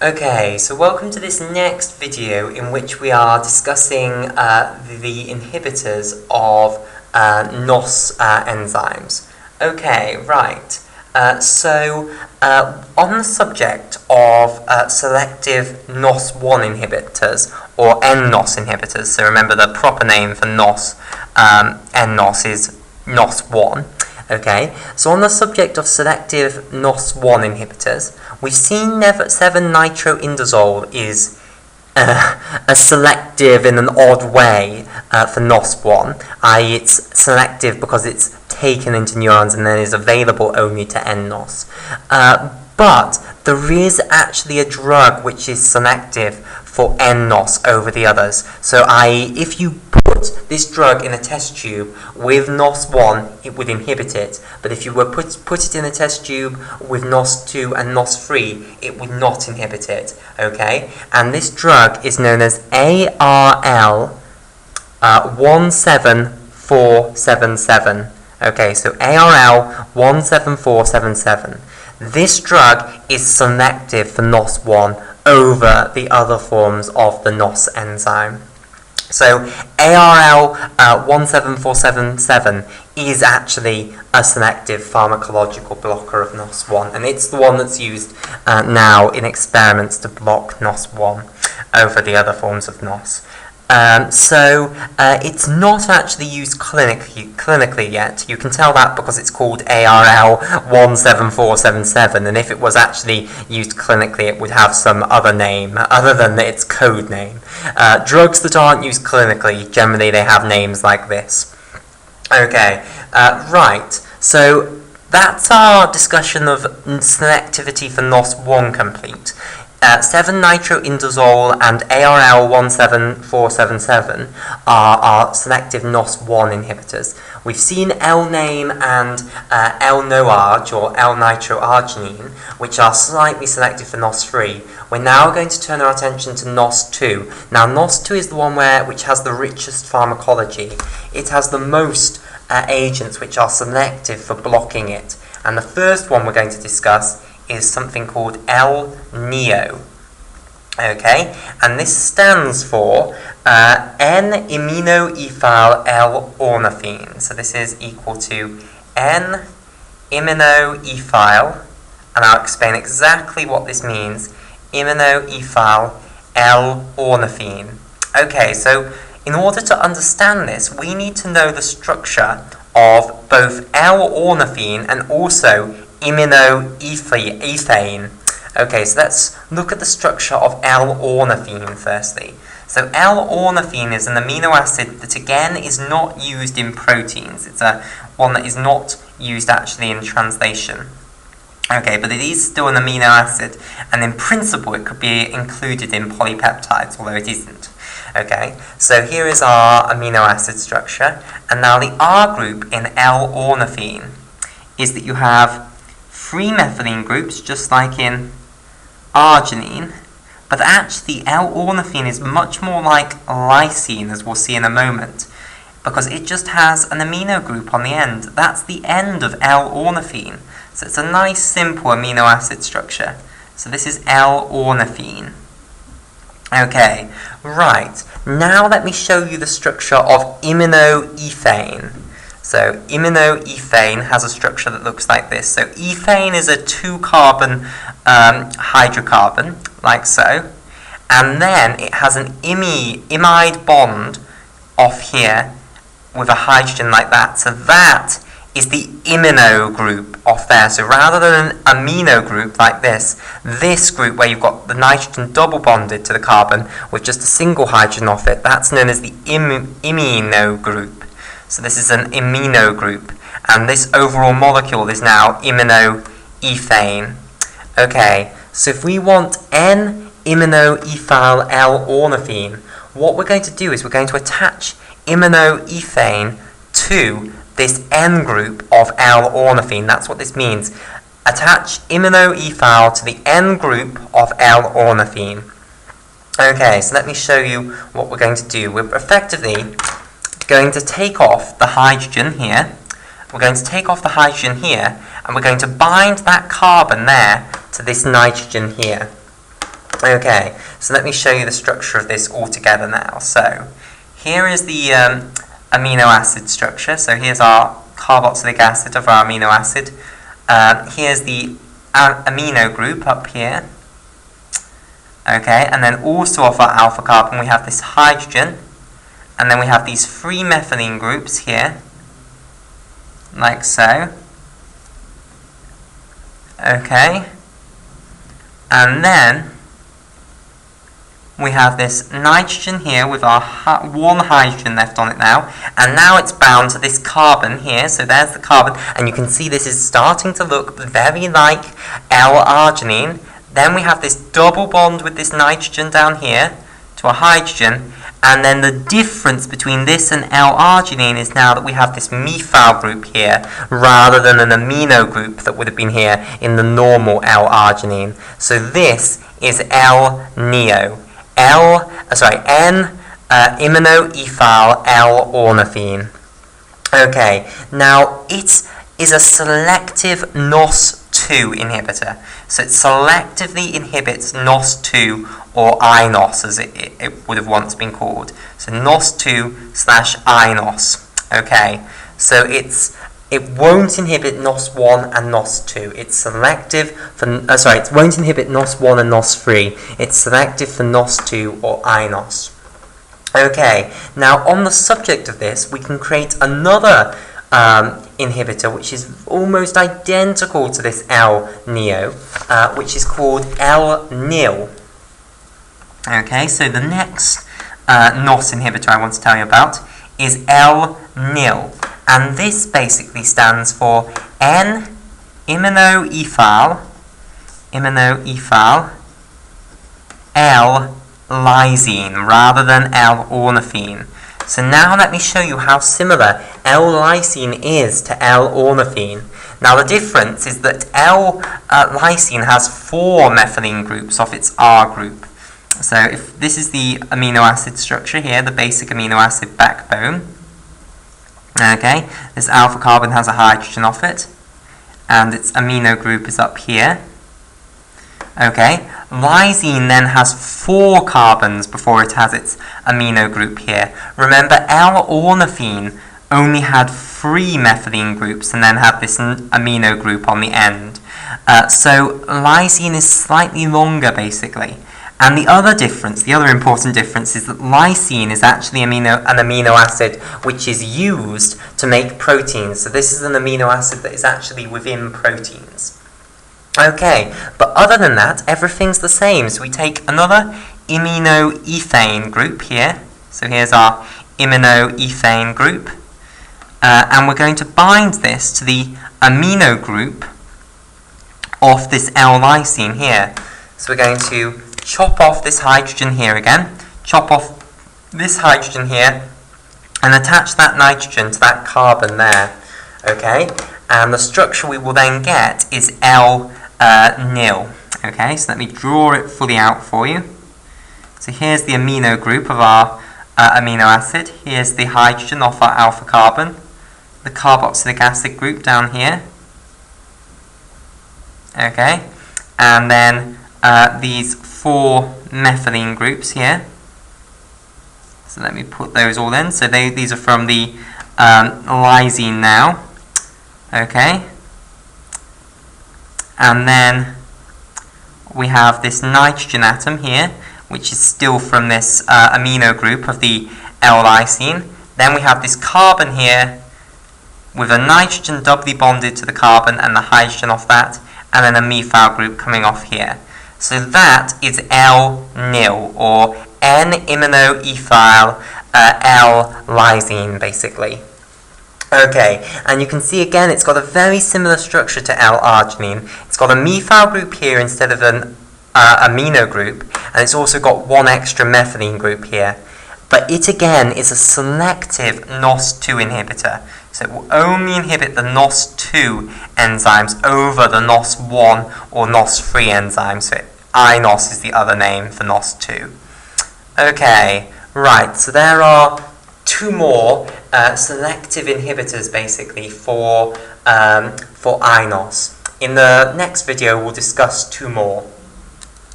Okay, so welcome to this next video in which we are discussing the inhibitors of NOS enzymes. Okay, right. On the subject of selective NOS1 inhibitors, or NNOS inhibitors, so remember the proper name for NOS, NNOS is NOS1. Okay, so on the subject of selective NOS1 inhibitors, we've seen 7-nitroindazole is a selective in an odd way for NOS1, i.e. it's selective because it's taken into neurons and then is available only to NNOS. But there is actually a drug which is selective for NNOS over the others. So i.e. if you put this drug in a test tube with NOS1, it would inhibit it. But if you were put it in a test tube with NOS2 and NOS3, it would not inhibit it. Okay? And this drug is known as ARL 17477. Okay, so ARL 17477. This drug is selective for NOS1 over the other forms of the NOS enzyme. So ARL 17477 is actually a selective pharmacological blocker of NOS1, and it's the one that's used now in experiments to block NOS1 over the other forms of NOS. It's not actually used clinically yet. You can tell that because it's called ARL 17477, and if it was actually used clinically, it would have some other name other than its code name. Drugs that aren't used clinically, generally they have names like this. Okay, right. So that's our discussion of selectivity for NOS1 complete. 7-nitroindazole and ARL 17477 are selective NOS1 inhibitors. We've seen L-name and L-NOARG, or L-nitroarginine, which are slightly selective for NOS3. We're now going to turn our attention to NOS2. Now, NOS2 is the one which has the richest pharmacology. It has the most agents which are selective for blocking it. And the first one we're going to discuss is something called L-neo. Okay, and this stands for N-iminoethyl L-ornithine. So this is equal to N-iminoethyl, and I'll explain exactly what this means, iminoethyl L-ornithine. Okay, so in order to understand this, we need to know the structure of both L-ornithine and also iminoethane. Okay, so let's look at the structure of L-ornithine firstly. So L-ornithine is an amino acid that again is not used in proteins. It's one that is not used actually in translation. Okay, but it is still an amino acid, and in principle it could be included in polypeptides, although it isn't. Okay, so here is our amino acid structure, and now the R group in L-ornithine is that you have 3 methylene groups, just like in arginine, but actually L-ornithine is much more like lysine, as we'll see in a moment, because it just has an amino group on the end. That's the end of L-ornithine. So it's a nice, simple amino acid structure. So this is L-ornithine. Okay, right. Now let me show you the structure of iminoethane. So iminoethane has a structure that looks like this. So ethane is a 2-carbon hydrocarbon, like so. And then it has an imide bond off here with a hydrogen like that. So that is the imino group off there. So rather than an amino group like this group where you've got the nitrogen double bonded to the carbon with just a single hydrogen off it, that's known as the imino group. So this is an imino group, and this overall molecule is now iminoethane. Okay, so if we want N-iminoethyl L-ornithine, what we're going to do is we're going to attach iminoethane to this N group of L-ornithine. That's what this means. Attach iminoethyl to the N group of L-ornithine. Okay, so let me show you what we're going to do. We're effectively going to take off the hydrogen here. We're going to take off the hydrogen here, and we're going to bind that carbon there to this nitrogen here. Okay, so let me show you the structure of this all together now. So here is the amino acid structure. So here's our carboxylic acid of our amino acid. Here's the amino group up here. Okay, and then also of our alpha carbon we have this hydrogen, and then we have these 3 methylene groups here, like so. Okay, and then we have this nitrogen here with our 1 hydrogen left on it now, and now it's bound to this carbon here, so there's the carbon, and you can see this is starting to look very like L-arginine. Then we have this double bond with this nitrogen down here to a hydrogen, and then the difference between this and L-arginine is now that we have this methyl group here rather than an amino group that would have been here in the normal L-arginine. So this is L-neo. N-iminoethyl L-ornithine. Okay, now it is a selective NOS2 inhibitor. So it selectively inhibits NOS2, or INOS as it would have once been called. So NOS2/INOS. Okay, so it won't inhibit NOS1 and NOS2. It's selective for, it won't inhibit NOS1 and NOS3. It's selective for NOS2 or INOS. Okay, now on the subject of this, we can create another inhibitor which is almost identical to this L-neo, which is called L-nil. Okay, so the next NOS inhibitor I want to tell you about is L-nil. And this basically stands for N-iminoethyl L-lysine rather than L-ornithine. So now let me show you how similar L-lysine is to L-ornithine. Now the difference is that L-lysine has 4 methylene groups of its R group. So if this is the amino acid structure here, the basic amino acid backbone. Okay, this alpha carbon has a hydrogen off it, and its amino group is up here. Okay, lysine then has 4 carbons before it has its amino group here. Remember, L-ornithine only had 3 methylene groups and then had this amino group on the end. So lysine is slightly longer basically. And the other difference, the other important difference, is that lysine is actually an amino acid which is used to make proteins. So this is an amino acid that is actually within proteins. Okay, but other than that, everything's the same. So we take another iminoethane group here. So here's our iminoethane group. And we're going to bind this to the amino group of this L-lysine here. So we're going to chop off this hydrogen here again, chop off this hydrogen here, and attach that nitrogen to that carbon there. Okay, and the structure we will then get is L-nil. Okay, so let me draw it fully out for you. So here's the amino group of our amino acid. Here's the hydrogen off our alpha carbon, the carboxylic acid group down here. Okay, and then these 4 methylene groups here. So let me put those all in. So these are from the lysine now. Okay. And then we have this nitrogen atom here, which is still from this amino group of the L-lysine. Then we have this carbon here with a nitrogen doubly bonded to the carbon and the hydrogen off that, and then a methyl group coming off here. So that is L-nil, or N-iminoethyl L-lysine, basically. Okay, and you can see again it's got a very similar structure to L-arginine. It's got a methyl group here instead of an amino group, and it's also got 1 extra methylene group here. But it again is a selective NOS2 inhibitor. So it will only inhibit the NOS2 enzymes over the NOS1 or NOS3 enzymes. So INOS is the other name for NOS2. Okay, right, so there are 2 more selective inhibitors basically for INOS. In the next video we'll discuss 2 more.